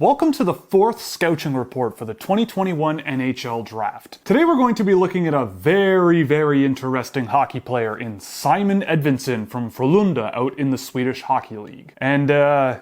Welcome to the fourth Scouching Report for the 2021 NHL Draft. Today we're going to be looking at a very interesting hockey player in Simon Edvinsson from Frölunda out in the Swedish Hockey League. And, oh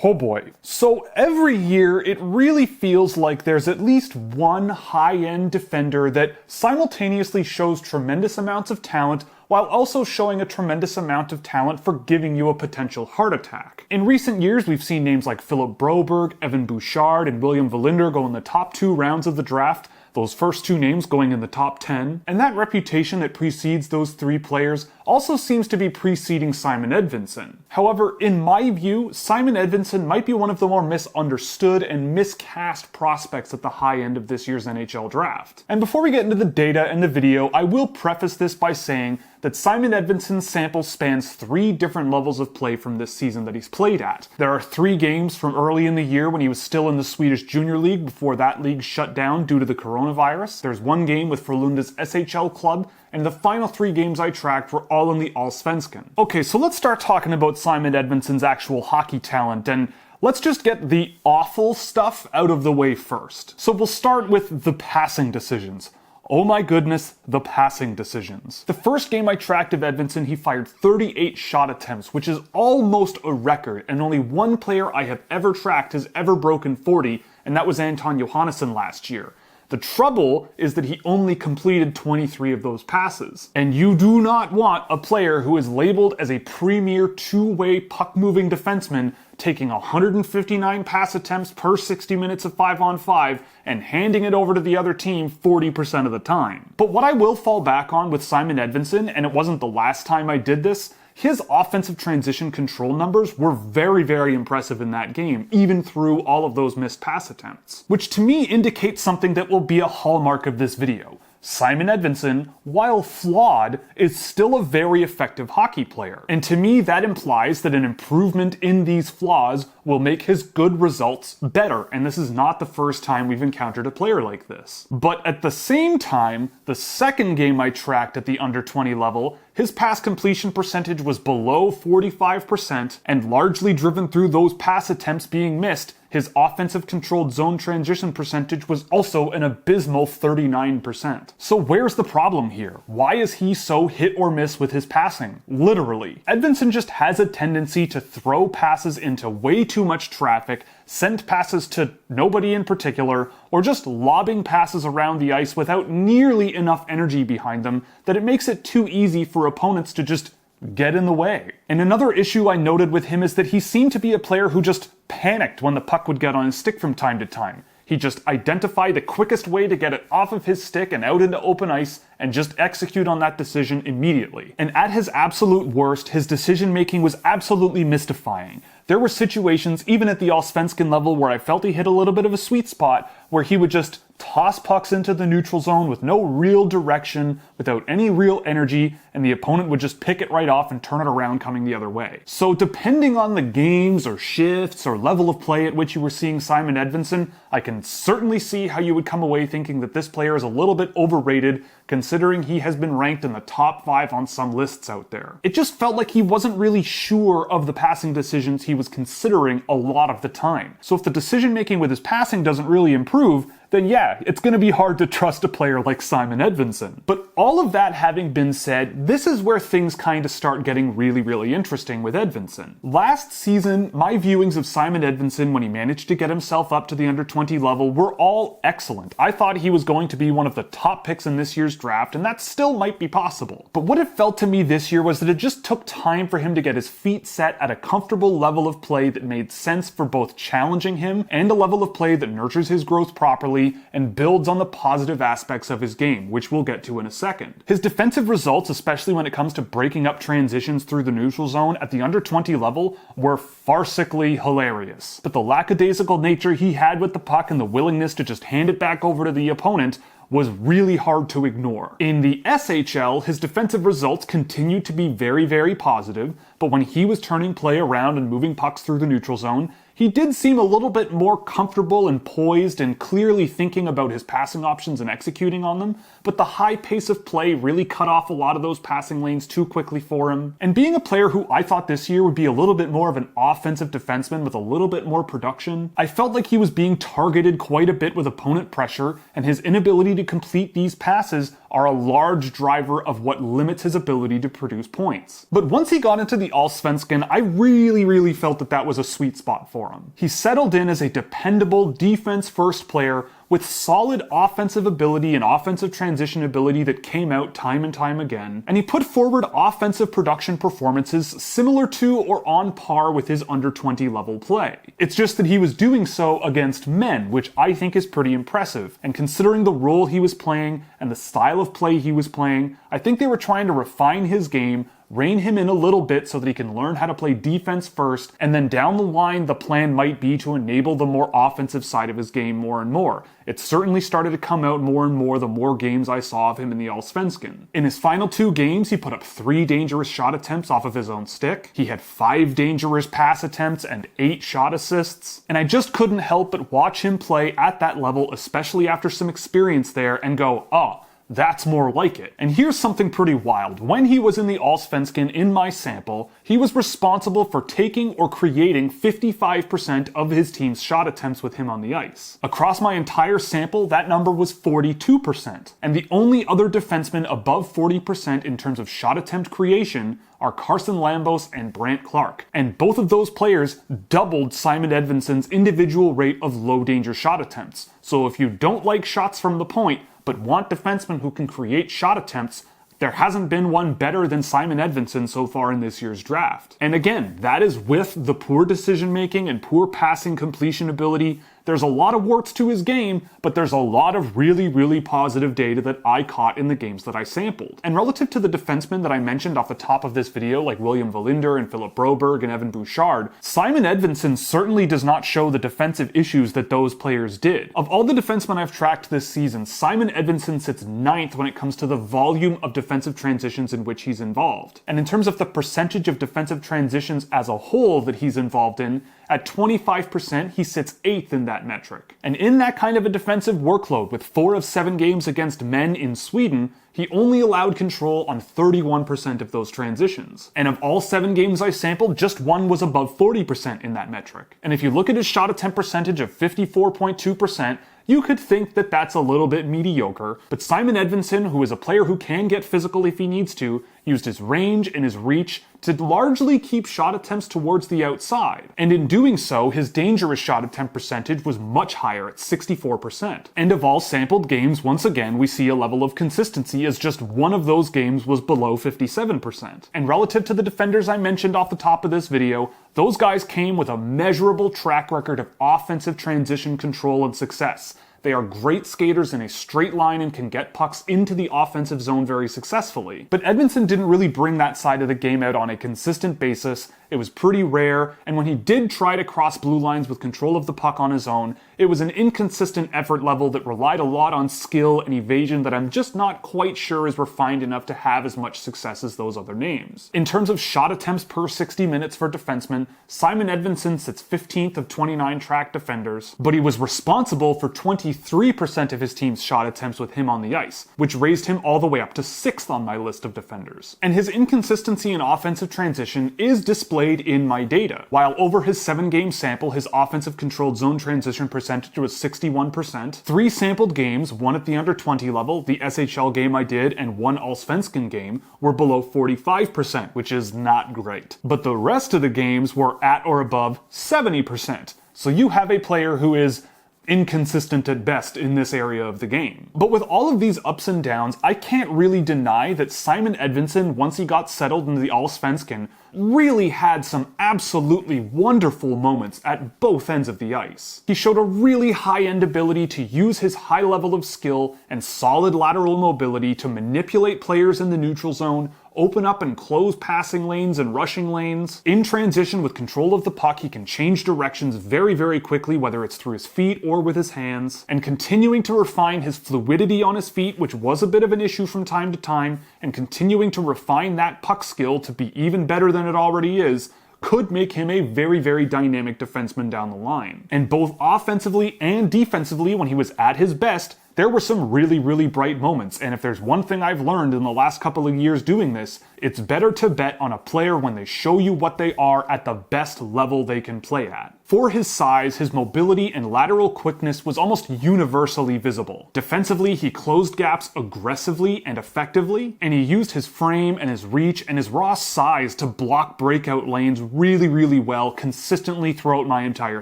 boy. So every year it really feels like there's at least one high-end defender that simultaneously shows tremendous amounts of talent while also showing a tremendous amount of talent for giving you a potential heart attack. In recent years, we've seen names like Philip Broberg, Evan Bouchard, and William Wallinder go in the top 2 rounds of the draft, those first 2 names going in the top 10, and that reputation that precedes those 3 players also seems to be preceding Simon Edvinsson. However, in my view, Simon Edvinsson might be one of the more misunderstood and miscast prospects at the high end of this year's NHL Draft. And before we get into the data and the video, I will preface this by saying that Simon Edvinsson's sample spans 3 different levels of play from this season that he's played at. There are 3 games from early in the year when he was still in the Swedish Junior League before that league shut down due to the coronavirus. There's 1 game with Frölunda's SHL club, and the final 3 games I tracked were all in the Allsvenskan. Okay, so let's start talking about Simon Edvinsson's actual hockey talent, and let's just get the awful stuff out of the way first. So we'll start with the passing decisions. Oh my goodness, the passing decisions. The first game I tracked of Edvinsson, he fired 38 shot attempts, which is almost a record, and only 1 player I have ever tracked has ever broken 40, and that was Anton Johannesson last year. The trouble is that he only completed 23 of those passes. And you do not want a player who is labeled as a premier 2-way puck-moving defenseman taking 159 pass attempts per 60 minutes of 5-on-5 and handing it over to the other team 40% of the time. But what I will fall back on with Simon Edvinsson, and it wasn't the last time I did this, his offensive transition control numbers were very impressive in that game, even through all of those missed pass attempts. Which to me indicates something that will be a hallmark of this video. Simon Edvinsson, while flawed, is still a very effective hockey player. And to me, that implies that an improvement in these flaws will make his good results better. And this is not the first time we've encountered a player like this. But at the same time, the second game I tracked at the under 20 level, his pass completion percentage was below 45%, and largely driven through those pass attempts being missed, his offensive controlled zone transition percentage was also an abysmal 39%. So where's the problem here? Why is he so hit or miss with his passing? Literally. Edvinsson just has a tendency to throw passes into way too much traffic, send passes to nobody in particular, or just lobbing passes around the ice without nearly enough energy behind them that it makes it too easy for opponents to just get in the way. And another issue I noted with him is that he seemed to be a player who just panicked when the puck would get on his stick from time to time. He just identified the quickest way to get it off of his stick and out into open ice and just execute on that decision immediately. And at his absolute worst, his decision making was absolutely mystifying. There were situations, even at the Allsvenskan level, where I felt he hit a little bit of a sweet spot, where he would just toss pucks into the neutral zone with no real direction, without any real energy, and the opponent would just pick it right off and turn it around coming the other way. So depending on the games or shifts or level of play at which you were seeing Simon Edvinsson, I can certainly see how you would come away thinking that this player is a little bit overrated, considering he has been ranked in the top 5 on some lists out there. It just felt like he wasn't really sure of the passing decisions he was considering a lot of the time. So if the decision making with his passing doesn't really improve, then yeah, it's going to be hard to trust a player like Simon Edvinsson. But all of that having been said, this is where things kind of start getting really interesting with Edvinsson. Last season, my viewings of Simon Edvinsson when he managed to get himself up to the under 20 level were all excellent. I thought he was going to be one of the top picks in this year's draft, and that still might be possible. But what it felt to me this year was that it just took time for him to get his feet set at a comfortable level of play that made sense for both challenging him and a level of play that nurtures his growth properly and builds on the positive aspects of his game, which we'll get to in a second. His defensive results, especially when it comes to breaking up transitions through the neutral zone at the under 20 level, were farcically hilarious. But the lackadaisical nature he had with the puck and the willingness to just hand it back over to the opponent was really hard to ignore. In the SHL, his defensive results continued to be very positive, but when he was turning play around and moving pucks through the neutral zone, he did seem a little bit more comfortable and poised and clearly thinking about his passing options and executing on them, but the high pace of play really cut off a lot of those passing lanes too quickly for him. And being a player who I thought this year would be a little bit more of an offensive defenseman with a little bit more production, I felt like he was being targeted quite a bit with opponent pressure, and his inability to complete these passes are a large driver of what limits his ability to produce points. But once he got into the Allsvenskan, I really felt that was a sweet spot for him. He settled in as a dependable defense-first player with solid offensive ability and offensive transition ability that came out time and time again, and he put forward offensive production performances similar to or on par with his under 20 level play. It's just that he was doing so against men, which I think is pretty impressive, and considering the role he was playing and the style of play he was playing, I think they were trying to refine his game, rein him in a little bit so that he can learn how to play defense first, and then down the line the plan might be to enable the more offensive side of his game more and more. It certainly started to come out more and more the more games I saw of him in the Allsvenskan. In his final 2 games, he put up 3 dangerous shot attempts off of his own stick. He had 5 dangerous pass attempts and 8 shot assists. And I just couldn't help but watch him play at that level, especially after some experience there, and go, oh, that's more like it. And here's something pretty wild. When he was in the Allsvenskan in my sample, he was responsible for taking or creating 55% of his team's shot attempts with him on the ice. Across my entire sample, that number was 42%. And the only other defensemen above 40% in terms of shot attempt creation are Carson Lambos and Brant Clark. And both of those players doubled Simon Edvinsson's individual rate of low danger shot attempts. So if you don't like shots from the point, but want defensemen who can create shot attempts, there hasn't been one better than Simon Edvinsson so far in this year's draft. And again, that is with the poor decision making and poor passing completion ability. There's a lot of warts to his game, but there's a lot of really positive data that I caught in the games that I sampled. And relative to the defensemen that I mentioned off the top of this video, like William Wallinder and Philip Broberg and Evan Bouchard, Simon Edvinsson certainly does not show the defensive issues that those players did. Of all the defensemen I've tracked this season, Simon Edvinsson sits 9th when it comes to the volume of defensive transitions in which he's involved. And in terms of the percentage of defensive transitions as a whole that he's involved in, at 25%, he sits 8th in that metric. And in that kind of a defensive workload, with 4 of 7 games against men in Sweden, he only allowed control on 31% of those transitions. And of all 7 games I sampled, just 1 was above 40% in that metric. And if you look at his shot attempt percentage of 54.2%, you could think that that's a little bit mediocre, but Simon Edvinsson, who is a player who can get physical if he needs to, used his range and his reach to largely keep shot attempts towards the outside. And in doing so, his dangerous shot attempt percentage was much higher at 64%. And of all sampled games, once again, we see a level of consistency as just one of those games was below 57%. And relative to the defenders I mentioned off the top of this video, those guys came with a measurable track record of offensive transition control and success. They are great skaters in a straight line and can get pucks into the offensive zone very successfully. But Edvinsson didn't really bring that side of the game out on a consistent basis. It was pretty rare, and when he did try to cross blue lines with control of the puck on his own, it was an inconsistent effort level that relied a lot on skill and evasion that I'm just not quite sure is refined enough to have as much success as those other names. In terms of shot attempts per 60 minutes for defensemen, Simon Edvinsson sits 15th of 29 tracked defenders, but he was responsible for 23% of his team's shot attempts with him on the ice, which raised him all the way up to 6th on my list of defenders. And his inconsistency in offensive transition is displayed in my data. While over his 7-game sample, his offensive controlled zone transition percentage was 61%, 3 sampled games, 1 at the under 20 level, the SHL game I did, and 1 Allsvenskan game, were below 45%, which is not great. But the rest of the games were at or above 70%. So you have a player who is inconsistent at best in this area of the game. But with all of these ups and downs, I can't really deny that Simon Edvinsson, once he got settled into the Allsvenskan, really had some absolutely wonderful moments at both ends of the ice. He showed a really high-end ability to use his high level of skill and solid lateral mobility to manipulate players in the neutral zone, open up and close passing lanes and rushing lanes. In transition with control of the puck, he can change directions very quickly, whether it's through his feet or with his hands, and continuing to refine his fluidity on his feet, which was a bit of an issue from time to time, and continuing to refine that puck skill to be even better than it already is, could make him a very, very dynamic defenseman down the line. And both offensively and defensively, when he was at his best, there were some really, really bright moments, and if there's one thing I've learned in the last couple of years doing this, it's better to bet on a player when they show you what they are at the best level they can play at. For his size, his mobility and lateral quickness was almost universally visible. Defensively, he closed gaps aggressively and effectively, and he used his frame and his reach and his raw size to block breakout lanes really, really well consistently throughout my entire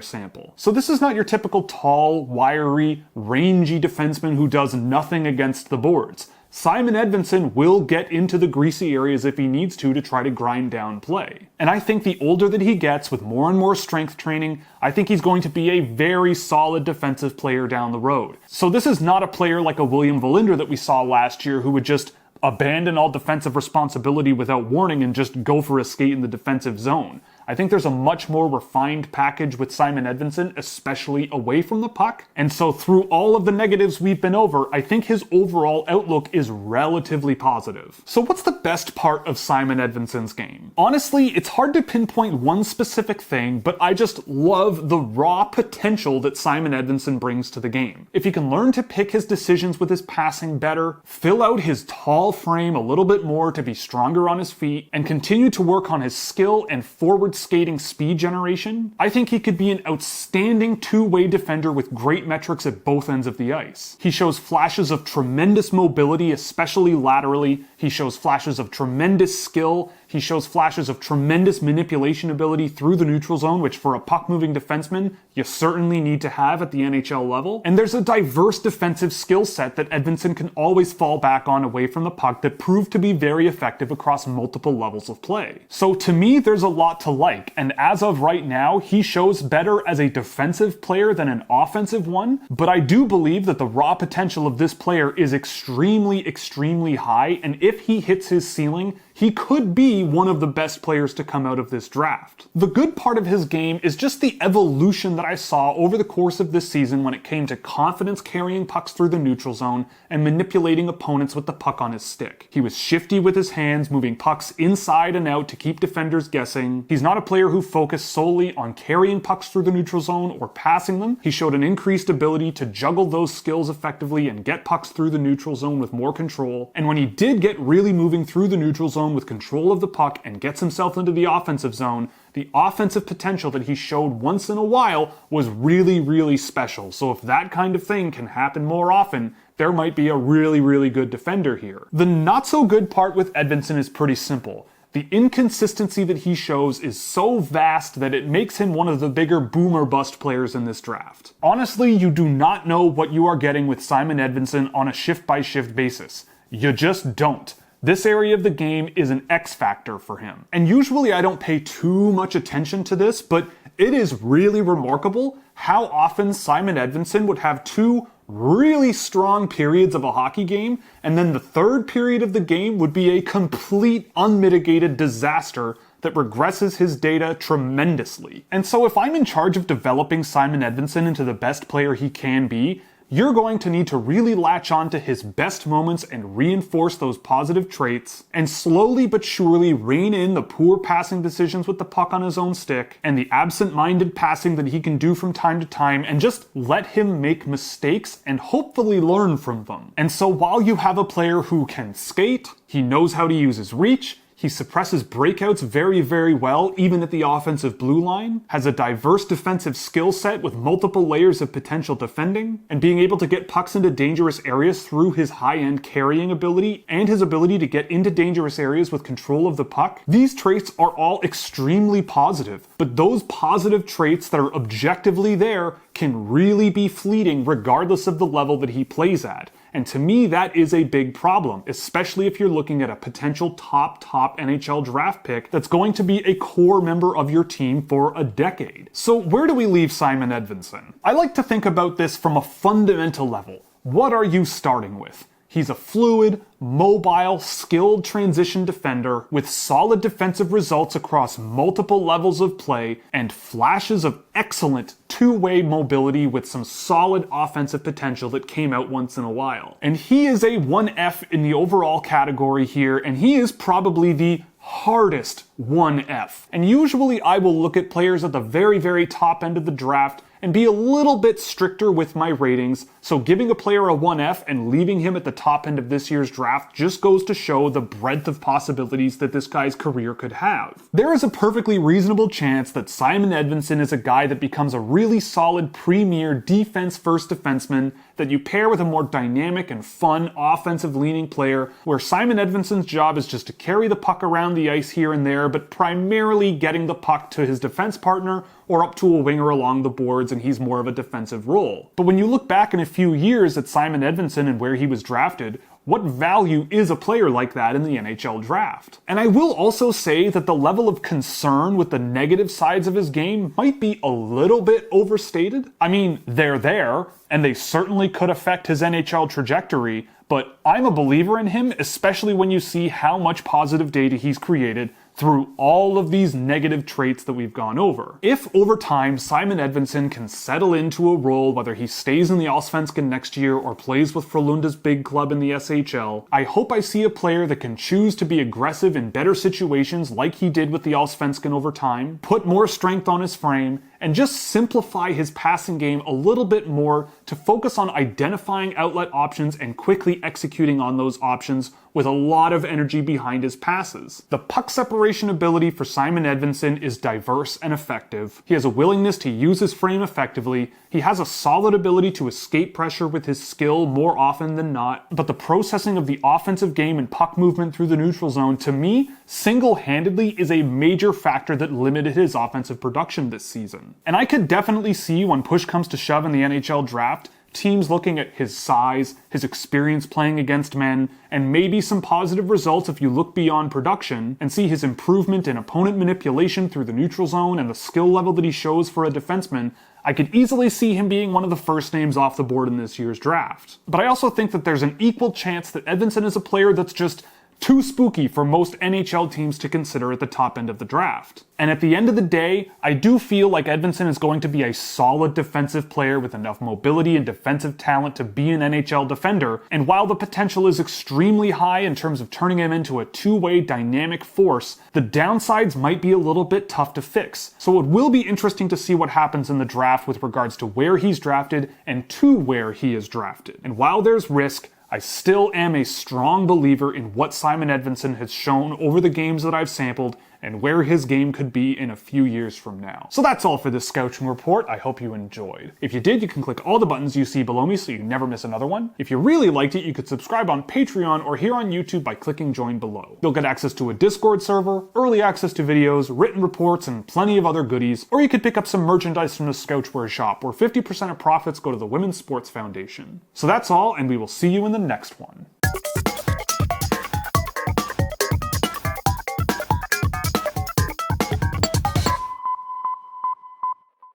sample. So this is not your typical tall, wiry, rangy defenseman who does nothing against the boards. Simon Edvinsson will get into the greasy areas if he needs to try to grind down play. And I think the older that he gets with more and more strength training, I think he's going to be a very solid defensive player down the road. So this is not a player like a William Wallinder that we saw last year who would just abandon all defensive responsibility without warning and just go for a skate in the defensive zone. I think there's a much more refined package with Simon Edvinsson, especially away from the puck. And so through all of the negatives we've been over, I think his overall outlook is relatively positive. So what's the best part of Simon Edvinsson's game? Honestly, it's hard to pinpoint one specific thing, but I just love the raw potential that Simon Edvinsson brings to the game. If he can learn to pick his decisions with his passing better, fill out his tall frame a little bit more to be stronger on his feet, and continue to work on his skill and forward skating speed generation, I think he could be an outstanding two-way defender with great metrics at both ends of the ice. He shows flashes of tremendous mobility, especially laterally. He shows flashes of tremendous skill. He shows flashes of tremendous manipulation ability through the neutral zone, which for a puck-moving defenseman, you certainly need to have at the NHL level. And there's a diverse defensive skill set that Edvinsson can always fall back on away from the puck that proved to be very effective across multiple levels of play. So to me, there's a lot to like, and as of right now, he shows better as a defensive player than an offensive one, but I do believe that the raw potential of this player is extremely, extremely high, and if he hits his ceiling, he could be one of the best players to come out of this draft. The good part of his game is just the evolution that I saw over the course of this season when it came to confidence carrying pucks through the neutral zone and manipulating opponents with the puck on his stick. He was shifty with his hands, moving pucks inside and out to keep defenders guessing. He's not a player who focused solely on carrying pucks through the neutral zone or passing them. He showed an increased ability to juggle those skills effectively and get pucks through the neutral zone with more control. And when he did get really moving through the neutral zone with control of the puck and gets himself into the offensive zone, the offensive potential that he showed once in a while was really, really special. So if that kind of thing can happen more often, there might be a really, really good defender here. The not so good part with Edvinsson is pretty simple. The inconsistency that he shows is so vast that it makes him one of the bigger boom or bust players in this draft. Honestly, you do not know what you are getting with Simon Edvinsson on a shift-by-shift basis. You just don't. This area of the game is an X factor for him. And usually I don't pay too much attention to this, but it is really remarkable how often Simon Edvinsson would have two really strong periods of a hockey game, and then the third period of the game would be a complete unmitigated disaster that regresses his data tremendously. And so if I'm in charge of developing Simon Edvinsson into the best player he can be, you're going to need to really latch on to his best moments and reinforce those positive traits, and slowly but surely rein in the poor passing decisions with the puck on his own stick, and the absent-minded passing that he can do from time to time, and just let him make mistakes and hopefully learn from them. And so while you have a player who can skate, he knows how to use his reach, he suppresses breakouts very, very well, even at the offensive blue line, has a diverse defensive skill set with multiple layers of potential defending, and being able to get pucks into dangerous areas through his high-end carrying ability and his ability to get into dangerous areas with control of the puck. These traits are all extremely positive, but those positive traits that are objectively there can really be fleeting regardless of the level that he plays at. And to me, that is a big problem, especially if you're looking at a potential top NHL draft pick that's going to be a core member of your team for a decade. So where do we leave Simon Edvinsson? I like to think about this from a fundamental level. What are you starting with? He's a fluid, mobile, skilled transition defender with solid defensive results across multiple levels of play and flashes of excellent two-way mobility with some solid offensive potential that came out once in a while. And he is a 1F in the overall category here, and he is probably the hardest 1F. And usually I will look at players at the very, very top end of the draft and be a little bit stricter with my ratings, so giving a player a 1F and leaving him at the top end of this year's draft just goes to show the breadth of possibilities that this guy's career could have. There is a perfectly reasonable chance that Simon Edvinsson is a guy that becomes a really solid premier defense-first defenseman that you pair with a more dynamic and fun offensive-leaning player, where Simon Edvinsson's job is just to carry the puck around the ice here and there, but primarily getting the puck to his defense partner or up to a winger along the boards, and he's more of a defensive role. But when you look back in a few years at Simon Edvinsson and where he was drafted, what value is a player like that in the NHL draft? And I will also say that the level of concern with the negative sides of his game might be a little bit overstated. I mean, they're there, and they certainly could affect his NHL trajectory, but I'm a believer in him, especially when you see how much positive data he's created through all of these negative traits that we've gone over. If over time Simon Edvinsson can settle into a role, whether he stays in the Allsvenskan next year or plays with Frölunda's big club in the SHL, I hope I see a player that can choose to be aggressive in better situations like he did with the Allsvenskan over time, put more strength on his frame, and just simplify his passing game a little bit more to focus on identifying outlet options and quickly executing on those options with a lot of energy behind his passes. The puck separation ability for Simon Edvinsson is diverse and effective. He has a willingness to use his frame effectively. He has a solid ability to escape pressure with his skill more often than not, but the processing of the offensive game and puck movement through the neutral zone, to me, single-handedly is a major factor that limited his offensive production this season. And I could definitely see when push comes to shove in the NHL draft, teams looking at his size, his experience playing against men, and maybe some positive results if you look beyond production and see his improvement in opponent manipulation through the neutral zone and the skill level that he shows for a defenseman. I could easily see him being one of the first names off the board in this year's draft. But I also think that there's an equal chance that Edvinsson is a player that's just too spooky for most NHL teams to consider at the top end of the draft. And at the end of the day, I do feel like Edvinsson is going to be a solid defensive player with enough mobility and defensive talent to be an NHL defender, and while the potential is extremely high in terms of turning him into a two-way dynamic force, the downsides might be a little bit tough to fix. So it will be interesting to see what happens in the draft with regards to where he's drafted and to where he is drafted. And while there's risk, I still am a strong believer in what Simon Edvinsson has shown over the games that I've sampled and where his game could be in a few years from now. So that's all for this Scouching Report. I hope you enjoyed. If you did, you can click all the buttons you see below me so you never miss another one. If you really liked it, you could subscribe on Patreon or here on YouTube by clicking join below. You'll get access to a Discord server, early access to videos, written reports, and plenty of other goodies, or you could pick up some merchandise from the Scouchwear shop, where 50% of profits go to the Women's Sports Foundation. So that's all, and we will see you in the next one.